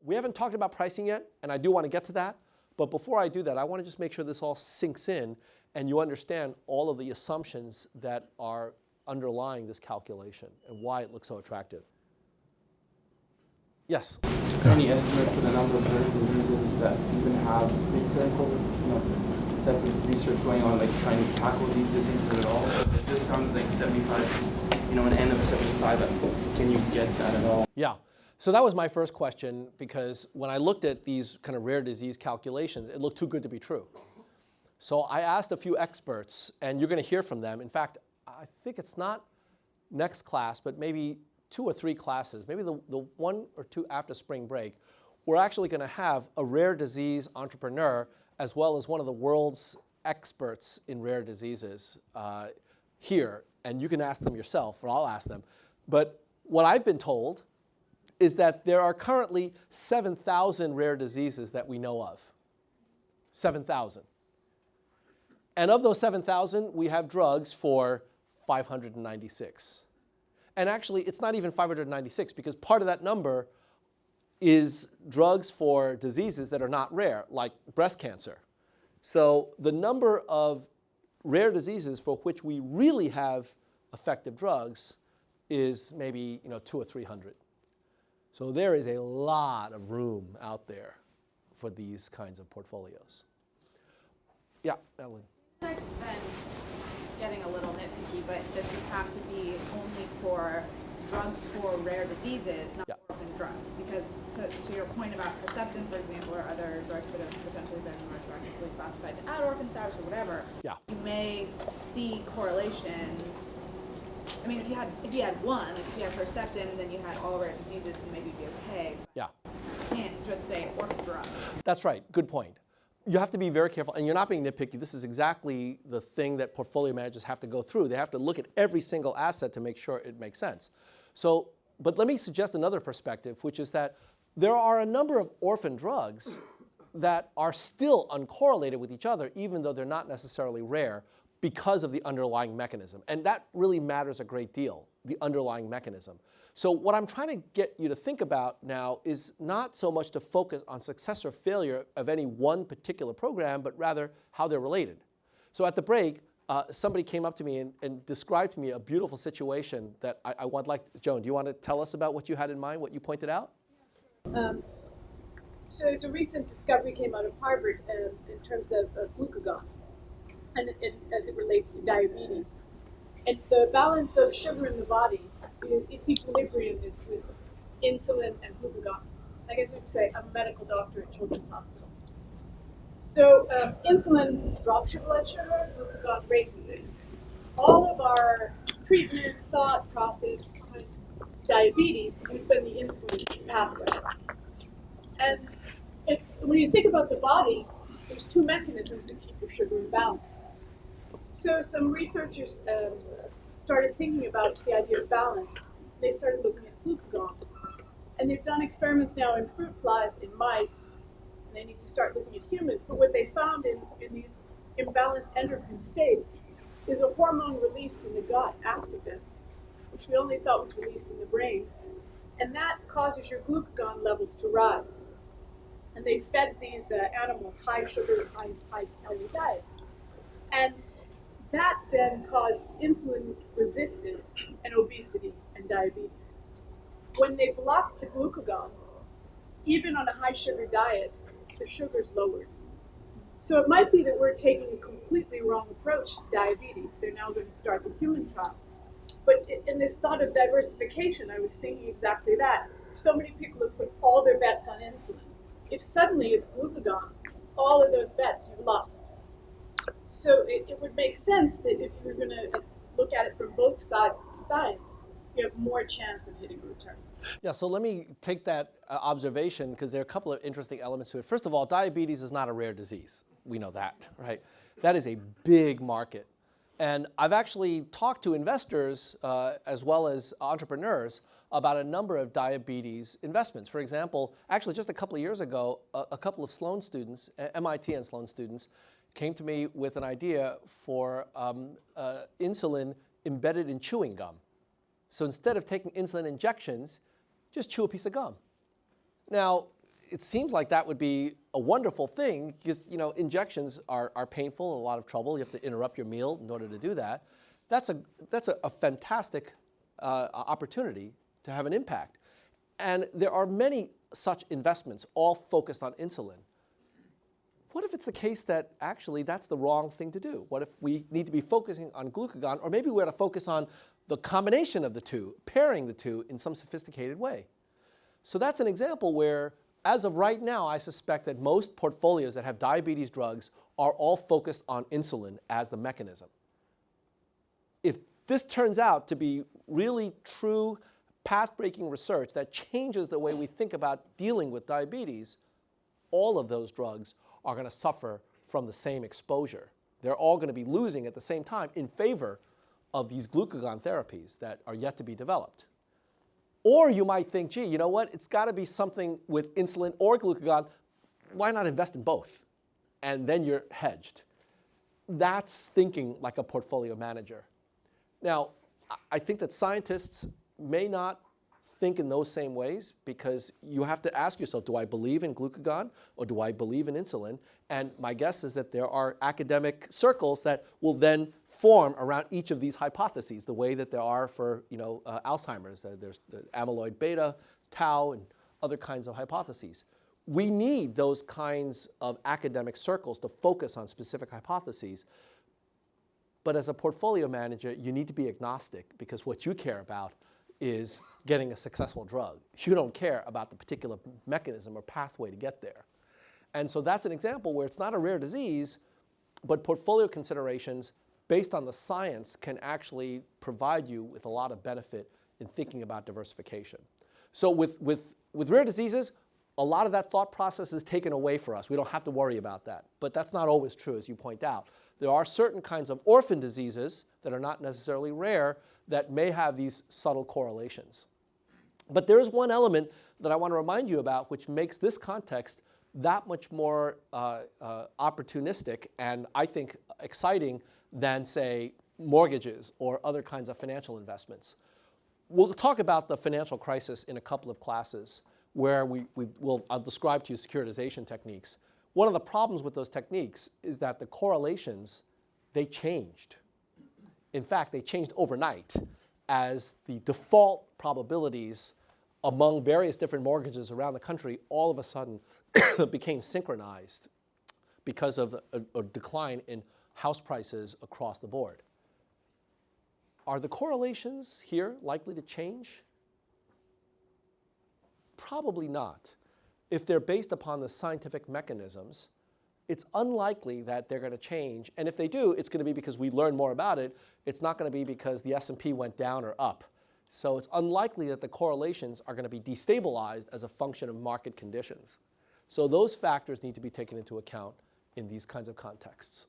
We haven't talked about pricing yet, and I do want to get to that. But before I do that, I want to just make sure this all sinks in and you understand all of the assumptions that are underlying this calculation and why it looks so attractive. Yes? Any estimate for the number of rare diseases that even have preclinical, type of research going on, like trying to tackle these diseases at all? It just sounds like 75, an N of 75. Can you get that at all? Yeah. So that was my first question, because when I looked at these kind of rare disease calculations, it looked too good to be true. So I asked a few experts, and you're going to hear from them. In fact, I think it's not next class, but maybe 2 or 3 classes, maybe the 1 or 2 after spring break, we're actually going to have a rare disease entrepreneur as well as one of the world's experts in rare diseases here. And you can ask them yourself, or I'll ask them. But what I've been told is that there are currently 7,000 rare diseases that we know of. 7,000. And of those 7,000, we have drugs for 596. And actually, it's not even 596, because part of that number is drugs for diseases that are not rare, like breast cancer. So the number of rare diseases for which we really have effective drugs is maybe 200 or 300. So there is a lot of room out there for these kinds of portfolios. Yeah, Ellen. I've been getting a little nitpicky, but this would have to be only for drugs for rare diseases, not orphan drugs. Because to your point about Herceptin, for example, or other drugs that have potentially been retroactively classified to add orphan status or whatever, you may see correlations. I mean, if you had one, like if you had Herceptin and then you had all rare diseases, then maybe you'd be okay. Yeah. You can't just say orphan drugs. That's right. Good point. You have to be very careful, and you're not being nitpicky. This is exactly the thing that portfolio managers have to go through. They have to look at every single asset to make sure it makes sense. So, but let me suggest another perspective, which is that there are a number of orphan drugs that are still uncorrelated with each other, even though they're not necessarily rare, because of the underlying mechanism. And that really matters a great deal, the underlying mechanism. So what I'm trying to get you to think about now is not so much to focus on success or failure of any one particular program, but rather how they're related. So at the break, somebody came up to me and described to me a beautiful situation that I would like. Joan, do you want to tell us about what you had in mind, what you pointed out? So there's a recent discovery came out of Harvard in terms of glucagon, and as it relates to diabetes. And the balance of sugar in the body, its equilibrium is with insulin and glucagon. I guess we could say I'm a medical doctor at Children's Hospital. So insulin drops your blood sugar, glucagon raises it. All of our treatment, thought process behind diabetes has been the insulin pathway. And when you think about the body, there's 2 mechanisms that keep your sugar in balance. So some researchers started thinking about the idea of balance. They started looking at glucagon. And they've done experiments now in fruit flies, in mice, and they need to start looking at humans. But what they found in these imbalanced endocrine states is a hormone released in the gut, activin, which we only thought was released in the brain. And that causes your glucagon levels to rise. And they fed these animals high sugar, high calorie diets. And that then caused insulin resistance and obesity and diabetes. When they blocked the glucagon, even on a high sugar diet, the sugar's lowered. So it might be that we're taking a completely wrong approach to diabetes. They're now going to start the human trials. But in this thought of diversification, I was thinking exactly that. So many people have put all their bets on insulin. If suddenly it's glucagon, all of those bets you've lost. So it would make sense that if you're going to look at it from both sides of the science, you have more chance of hitting a return. Yeah, so let me take that observation, because there are a couple of interesting elements to it. First of all, diabetes is not a rare disease. We know that, right? That is a big market. And I've actually talked to investors as well as entrepreneurs about a number of diabetes investments. For example, actually just a couple of years ago, a couple of Sloan students, MIT and Sloan students, came to me with an idea for insulin embedded in chewing gum. So instead of taking insulin injections, just chew a piece of gum. Now, it seems like that would be a wonderful thing because, you know, injections are painful and a lot of trouble. You have to interrupt your meal in order to do that. That's a fantastic opportunity to have an impact. And there are many such investments, all focused on insulin. What if it's the case that actually that's the wrong thing to do? What if we need to be focusing on glucagon, or maybe we're to focus on the combination of the two, pairing the two in some sophisticated way? So that's an example where, as of right now, I suspect that most portfolios that have diabetes drugs are all focused on insulin as the mechanism. If this turns out to be really true path-breaking research that changes the way we think about dealing with diabetes, all of those drugs are going to suffer from the same exposure. They're all going to be losing at the same time in favor of these glucagon therapies that are yet to be developed. Or you might think, gee, you know what? It's got to be something with insulin or glucagon. Why not invest in both? And then you're hedged. That's thinking like a portfolio manager. Now, I think that scientists may not think in those same ways because you have to ask yourself, do I believe in glucagon or do I believe in insulin? And my guess is that there are academic circles that will then form around each of these hypotheses, the way that there are for, you know, Alzheimer's. There's the amyloid beta, tau, and other kinds of hypotheses. We need those kinds of academic circles to focus on specific hypotheses. But as a portfolio manager, you need to be agnostic because what you care about is getting a successful drug. You don't care about the particular mechanism or pathway to get there. And so that's an example where it's not a rare disease, but portfolio considerations based on the science can actually provide you with a lot of benefit in thinking about diversification. So with rare diseases, a lot of that thought process is taken away for us. We don't have to worry about that. But that's not always true, as you point out. There are certain kinds of orphan diseases that are not necessarily rare that may have these subtle correlations. But there is one element that I want to remind you about which makes this context that much more opportunistic and, I think, exciting than, say, mortgages or other kinds of financial investments. We'll talk about the financial crisis in a couple of classes where I'll describe to you securitization techniques. One of the problems with those techniques is that the correlations, they changed. In fact, they changed overnight as the default probabilities among various different mortgages around the country all of a sudden became synchronized because of a decline in house prices across the board. Are the correlations here likely to change? Probably not. If they're based upon the scientific mechanisms, it's unlikely that they're going to change. And if they do, it's going to be because we learn more about it. It's not going to be because the S&P went down or up. So it's unlikely that the correlations are going to be destabilized as a function of market conditions. So those factors need to be taken into account in these kinds of contexts.